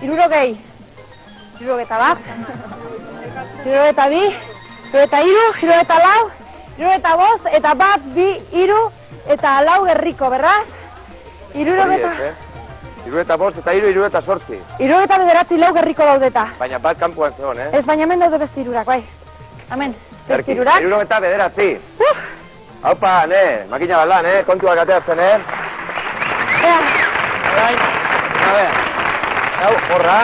60, 61, 62, 63, 64, 65, eta 1, 2, 3, eta 4 gerriko, berraz?
65 eta 8.
69 lau gerriko daudeta.
Baina bat kanpuan zegoen,
Ez, baina hemen daude beste irurak, bai. Hemen, beste irurak.
69. Haupa, makina balan, kontuak ateatzen, Bai, hau, horra.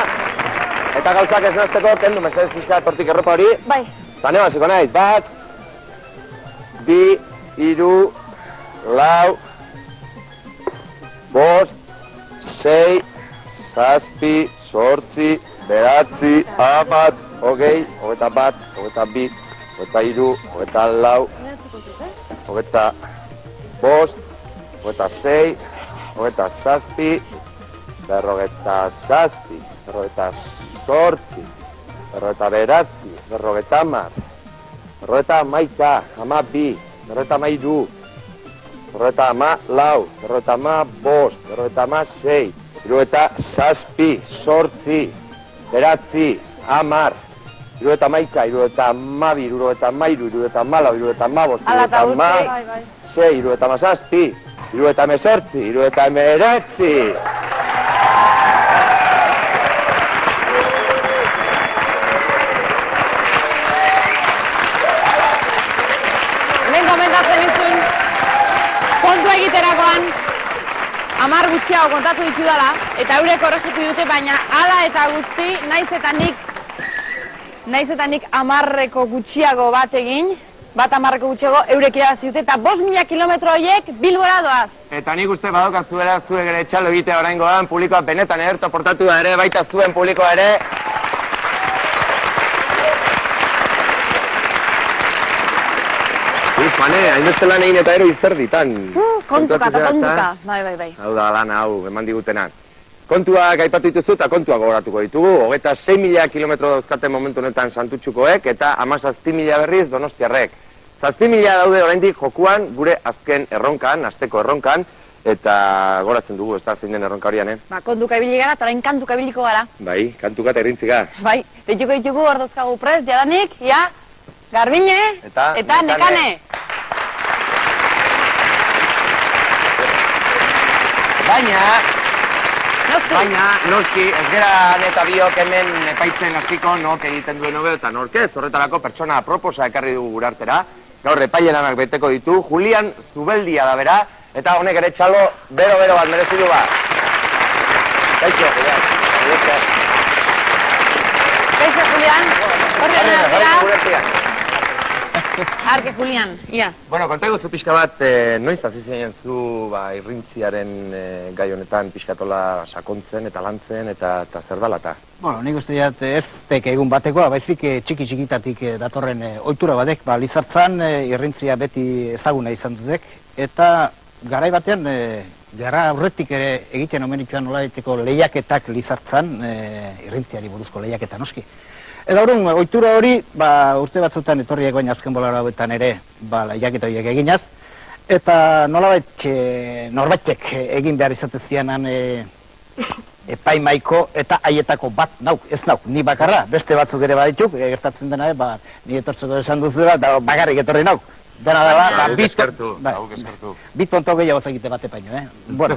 Eta gauzak ez nazteko, kendu mesedez pixka tortik erropa hori.
Bai.
Zane basiko naiz, 1, 2, 3, 4, 5, 6, 7, 8, 9, 10, 20, 21, 22, 23, 24, 25, 26, 27, berrogeita 8, berrogeita 9, berrogeita 10, berrogeita 11, 12, berrogeita 13, berrogeita 14, berrogeita 15, berrogeita 16, berrogeita 17, 18, 19, 10, berrogeita 11, berrogeita 12, berrogeita 13, berrogeita 14, berrogeita 15, berrogeita 16, berrogeita 17, berrogeita 18, berrogeita 19.
Kontua egiterakoan, 10 gutxiago kontatu ditu dela, eta eurek korregitu dute, baina hala eta guzti, naiz eta nik 10 gutxiago bat egin, bat 10 gutxiago eurek irabazi dute, eta 5.000 kilometro horiek Bilbora doaz.
Eta nik uste badaukazuela zuek ere txalo egitea oraingoan, publikoa benetan ederto portatu da ere, baita zuen publikoa ere. Ufane, hainbeste lan egin eta ero izterditan.
Kontuka. Bai.
Hau da lan hau, eman digutenan. Kontuak aipatu dituzu eta kontuak gogoratuko ditugu. 26.000 kilometro dauzkaten momentu honetan Santutxukoek eta 17.000 berriz Donostiarrek. 7.000 daude oraindik jokuan gure azken erronkan, asteko erronkan, eta goratzen dugu, ez da zein den erronka horian,
Ba, kontuka ibili gara, eta orain kantuka ibiliko gara.
Bai, kantuka eta errintzika.
Bai, ditugu ordozkagu prest, jadanik, ja, Garbine eta Nekane.
Baina, noski, ez gara eta biok hemen epaitzen hasiko nok egiten duen hobe eta norkez, horretarako pertsona proposa ekarri dugu gurartera. Gaur epailelanak beteko ditu, Julian Zubeldia da bera, eta honek ere txalo bero bat merezi du bat. Kaixo, Julian.
Kaixo, Julian. Horri honera. Arke, Julian, ia.
Bueno, kontaigu zu pixka bat, noiz hasi zinen zu irrintziaren gai honetan pixkatola sakontzen eta lantzen eta zer dala eta?
Bueno, nik uste dut ez tek egun batekoa, baizik txiki-txikitatik datorren ohitura batek, Lizartzan irrintzia beti ezaguna izan duzek, eta garai batean, gara aurretik ere egiten omen itxuan nola egiteko lehiaketak Lizartzan, irrintziari buruzko lehiaketa noski. Eta horren, ohitura hori, urte batzutan etorriak baina azken bolara hauetan ere, lehiaketa horiek eginaz, eta nolabait norbaitek egin behar izate zianan epaimaiko eta haietako bat nauk, ez nauk, ni bakarra, beste batzuk ere badituk, gertatzen dena, ni etortzeko esan duzuela, eta bakarrik etorri nauk. Dena dela, bit tonto gehiago egite bate paino, Bueno,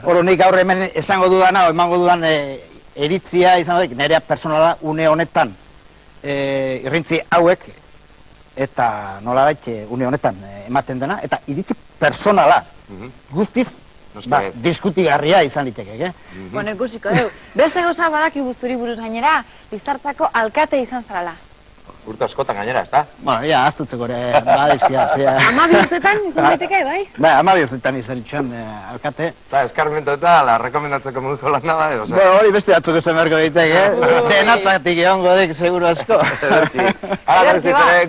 hori nik gaur hemen esango dudana, emango dudan eritzia izan dut, nerea personala une honetan, irrintzi hauek, eta nolabait une honetan ematen dena, eta iritzi personala, guztiz, diskutigarria izan liteke,
Bueno, ikusiko dugu. Beste gauza badaki guzturi buruz gainera, Lizartzako alkate izan zarala.
Urte askotan gainera, ez da?
Bueno, ja, aztutzeko ere, badizkia.
12 urtetan izan daiteke, bai?
Ba, 12 urtetan izan itxuan alkate.
Eta eskarmento eta la rekomendatzeko moduko lan da, bai, oza?
Hori beste batzuk esan beharko daiteke, denatatik egongo dik, seguru asko.
Hala,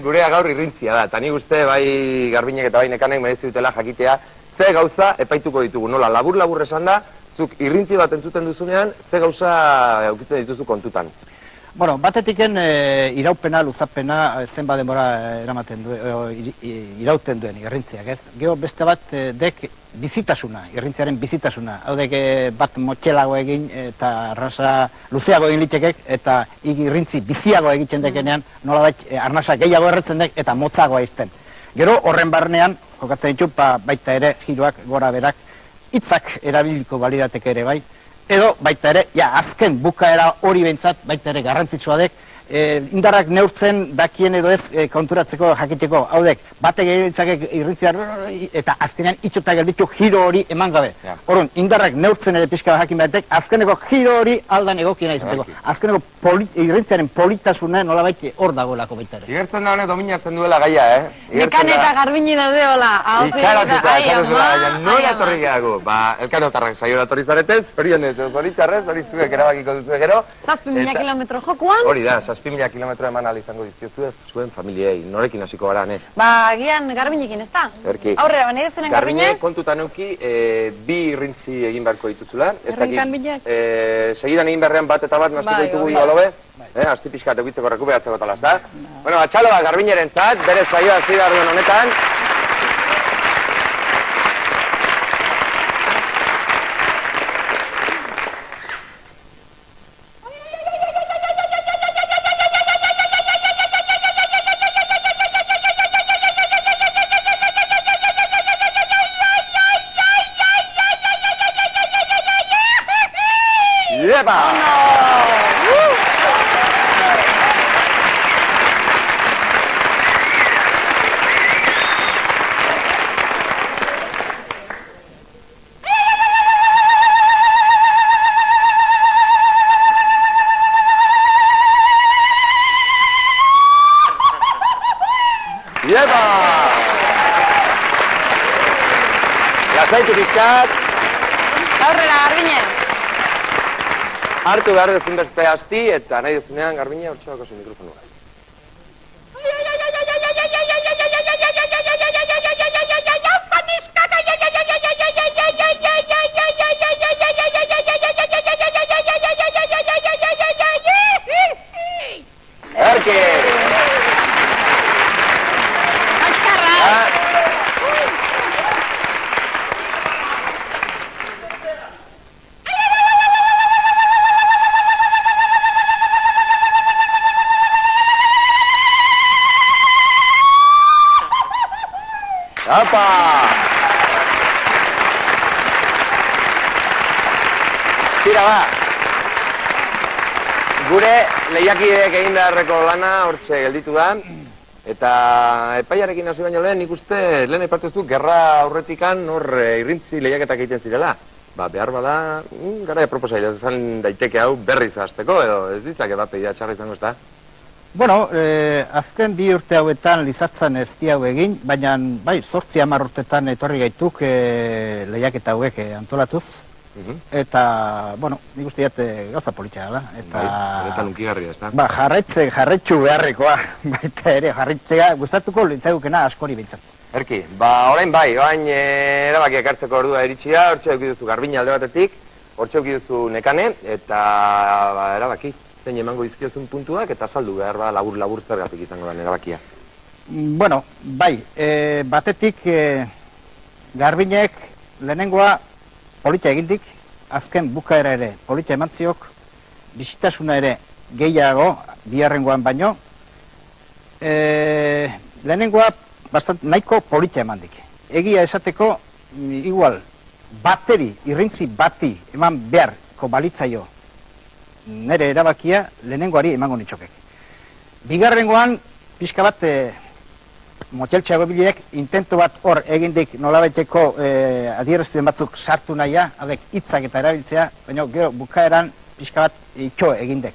gurea gaur irrintzia da, eta nik uste bai Garbinek eta bai Nekanek merezi dutela jakitea ze gauza epaituko ditugu, nola, labur-labur esan da, zuk irrintzi bat entzuten duzunean, ze gauza eukitzen dituzu kontutan.
Bueno, batetiken iraupena, luzapena, zenba denbora eramaten irauten duen irrintziak, ez? Gero beste bat dek bizitasuna, irrintziaren bizitasuna. Hau dek bat motxelago egin eta arnasa luzeago egin litekek eta irrintzi biziago egiten dekenean nolabait arnasa gehiago erretzen dek eta motzagoa izten. Gero horren barnean, jokatzen ditu, baita ere giroak gora berak, hitzak erabiliko balirateke ere bai, edo baita ere, azken bukaera hori behintzat, baita ere garrantzitsua dek, indarrak neurtzen dakien edo ez konturatzeko jakiteko, hau dek, batek egin irrintziar eta azkenean itxota gelditu giro hori eman gabe. Horren, indarrak neurtzen ere pixka jakin behatek, azkeneko giro hori aldan egokiena izateko. Azkeneko irrintziaren politasuna nolabait hor dagoelako baita ere.
Igertzen da honek dominatzen duela gaia,
Nekan eta Garbini daude hola.
Nola etorri gehago? Elkanotarrak saiora etorri zaretez, zorionez, zoritxarrez, hori zuek erabakiko duzu gero.
7.000 kilometro jokuan.
Hori da, 7.000 kilometro eman ahal izango dizkiozue zuen familiei, norekin hasiko gara, ne?
Agian Garbinekin, ez da?
Erki.
Aurrera, bane edezen Garbinek?
Garbinek kontutan euki, bi irrintzi egin beharko dituzula.
Errinkan binak?
Segidan egin beharrean bat eta bat naztuko ditugu igualobe. Asti pixkat eukitzeko rekuperatzeko talaz, da? Bueno, atxalo bat Garbineren zat, bere saioa zigar duen honetan. Lasaitu pixkat.
Aurrera, Garbine.
Hartu behar duzun beste asti eta nahi duzunean Garbine hortxoako zu mikrofonua. Erki! Apa! Tira ba! Gure lehiakideek egin beharreko lana hortxe gelditu da. Eta epaiarekin hasi baino lehen, nik uste lehen aipatu ez du, gerra aurretikan hor irrintzi lehiaketak egiten zirela. Behar bada, gara proposaila izan daiteke hau berriz hasteko, edo ez ditzake bat pegia txarra izango ez da?
Bueno, azken bi urte hauetan lizatzen ez di hau egin, baina bai, 8-10 urtetan etorri gaituk lehiaketa hauek antolatuz. Eta, bueno, nik uste gauza politxea da.
Eta unkigarria, ez da?
Jarretxu beharrekoa, baita ere, jarretxea gustatuko litzaigukena askori bintzat.
Erki, orain bai, orain erabakiak hartzeko ordua iritsia, hortxe eukiduzu Garbine alde batetik, hortxe eukiduzu Nekane, eta erabaki. Zein emango izkiozun puntuak eta saldu behar labur-labur zergatik izango den erabakia.
Bueno, bai, batetik Garbinek lehenengoa politia egindik, azken bukaera ere politia emantziok, bisitasuna ere gehiago, biharrengoan baino, lehenengoa nahiko politia emandik. Egia esateko, igual, irrintzi bati eman beharko balitzaio nere erabakia lehenengoari emango nitxokek. Bigarrengoan, pixka bat moteltxeago bileek intento bat hor egindik nolabaiteko adierazten batzuk sartu nahia, adek hitzak eta erabiltzea, baina gero bukaeran pixka bat itxo egindek.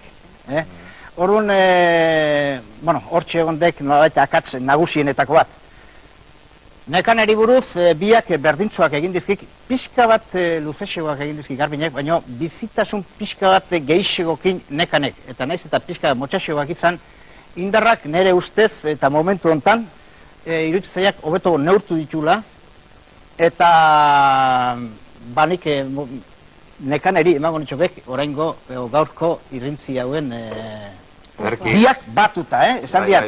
Orduan, bueno, hortxe egondek nolabait akatz nagusienetako bat. Nekaneri buruz, biak berdintzuak egin dizkik, pixka bat luzexegoak egin dizkik garbinek, baina bizitasun pixka bat gehixegokin nekanek. Eta naiz eta pixka motxaxegoak izan, indarrak nire ustez eta momentu hontan, iruditzaiak hobeto neurtu ditula, eta banik nekaneri emango nitxobek, oraingo gaurko irrintzi hauen biak batuta, esan diat,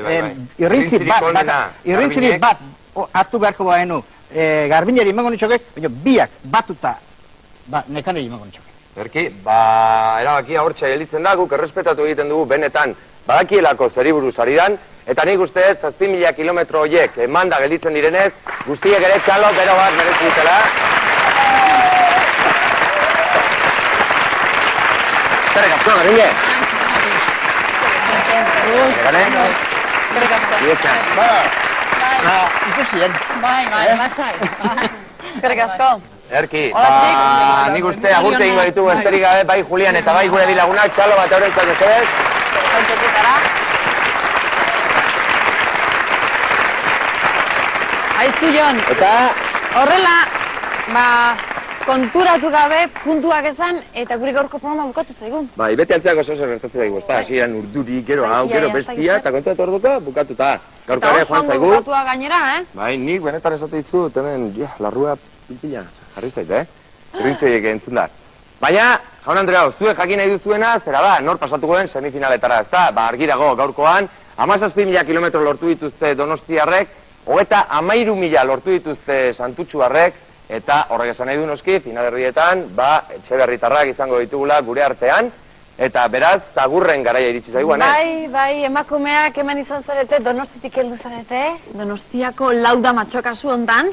irrintzi bat hartu beharko baenu, garbineri emango nitxobek, baina biak batuta nekaneri emango nitxobek.
Berki, erabakia hortxe gelditzen da, guk errespetatu egiten dugu benetan badakielako zeri buruz ari dan, eta nik uste 7.000 kilometro horiek emanda gelditzen direnez, guztiek ere txalo, bero bat merezi dutela. Eskerrik asko, Garbine! Eskerrik asko!
Ikusien.
Bai, lasai. Eskerrik asko.
Erki, nik uste agurte ingo ditugu esterik gabe, bai Julian eta bai gure bilagunak, txalo bat horrentzak mesedez.
Zaintxekutara. Aizu, Jon.
Eta?
Horrela, konturatu gabe, puntuak esan, eta gure gaurko programa bukatu zaigu.
Bai, beti altzeako zozo gertatzen zaigu, ez da, hasieran urduri, gero hau, gero bestia, eta konturatu orduko, bukatuta. Gaurko ere joan zaigu.
Eta bukatua gainera,
Bai, nik benetan esate ditzu, hemen, larrua pilpila, jarri zait, Irrintzoiek entzun da. Baina, jaun Andrea, zuek jakin nahi duzuena, zera da, nor pasatuko den semifinaletara, ez da, argirago gaurkoan, 17.000 kilometro lortu dituzte Donostiarrek, 13.000 lortu dituzte Santutxuarrek, eta horrek esan nahi du noski, finalerdietan, Etxeberritarrak izango ditugula gure artean, eta beraz, agurren garaia iritsi zaiguan,
Bai, emakumeak hemen izan zarete, Donostitik heldu zarete, Donostiako lauda matxokasu hontan,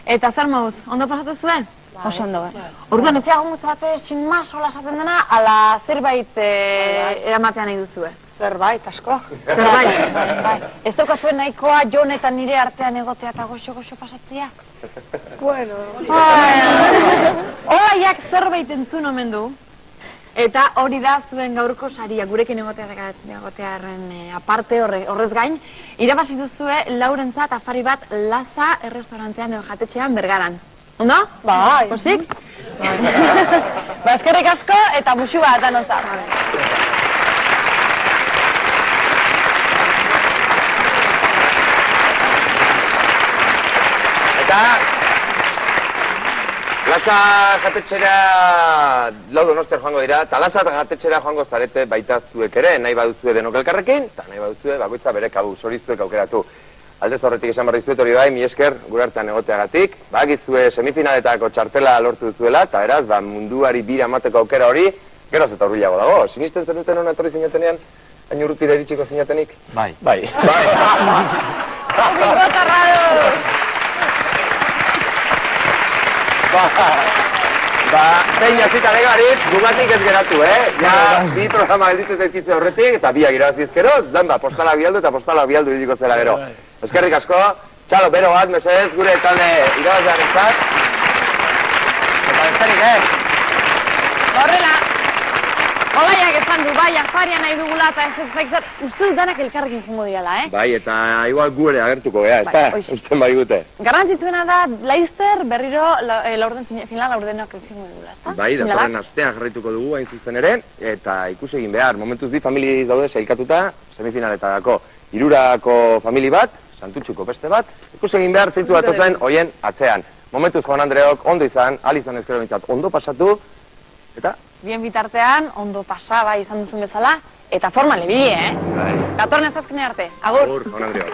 eta zer mauz, ondo pasatu zuen? Oso ondo, Orduan, etxea gongo zarete, sinma sola esaten dena, ala zerbait eramatean nahi duzue.
Zerbait, asko.
Zerbait. Ez daukazuen nahikoa Jon eta nire artean egotea eta goxo-goxo pasatzea?
Bueno.
Olaiak zerbait entzun omen du, eta hori da zuen gaurko saria, gurekin egotearen aparte horrez gain, irabazi duzue laurentzat afari bat Lasa errestaurantean edo jatetxean Bergaran. Ondo?
Bai.
Posik? Eskerrik asko eta musu bat danontzat.
Eta Lasa jatetxera lau Donostiar joango dira, eta Lasa jatetxera joango zarete baita zuek ere, nahi baduzue denok elkarrekin, eta nahi baduzue bakoitza bere kabuz, hori zuek aukeratu. Aldez horretik esan barri zuet hori bai, mi esker gure artean egoteagatik, bagizue semifinaletako txartela lortu duzuela, eta beraz, munduari bira emateko aukera hori, geroz eta urbilago dago. Sinisten zenuten hona etorri zinetenean, hain urrutira iritsiko zinetenik?
Bai.
Zein hasita legarit, gugatik ez geratu, Ja, bi programa gelditzen zaizkitze horretik, eta biak irabazi ezkero, postalak bialdu eta postalak bialdu iriko zela gero. Eskerrik asko, txalo, bero bat, mesedez, gure talde irabazlean entzat. Eta besterik,
Horrela, Olaiak esan du, bai, afarian nahi dugula eta ez uste dut danak elkarrekin jungo dirala,
Bai, eta igual gu ere agertuko gea, ez da? Usten bai gute.
Garrantzitsuena da, Laizter berriro final laurdenak euksingo dugula, ez da?
Bai, datorren astean jarraituko dugu, hain zuzen ere, eta ikusi egin behar, momentuz bi familiz daude sailkatuta semifinaletako. Hirurako famili bat, Santutxuko beste bat, ikusi egin behar zeintu datozen hoien atzean. Momentuz Joan Andreok ondo izan, izan ezkero bintzat, ondo pasatu, eta?
Bien bitartean, ondo pasa, bai, izan duzun bezala, eta forma lebili, Datorren ez azkene arte. Agur!
Agur, Joan Andreok.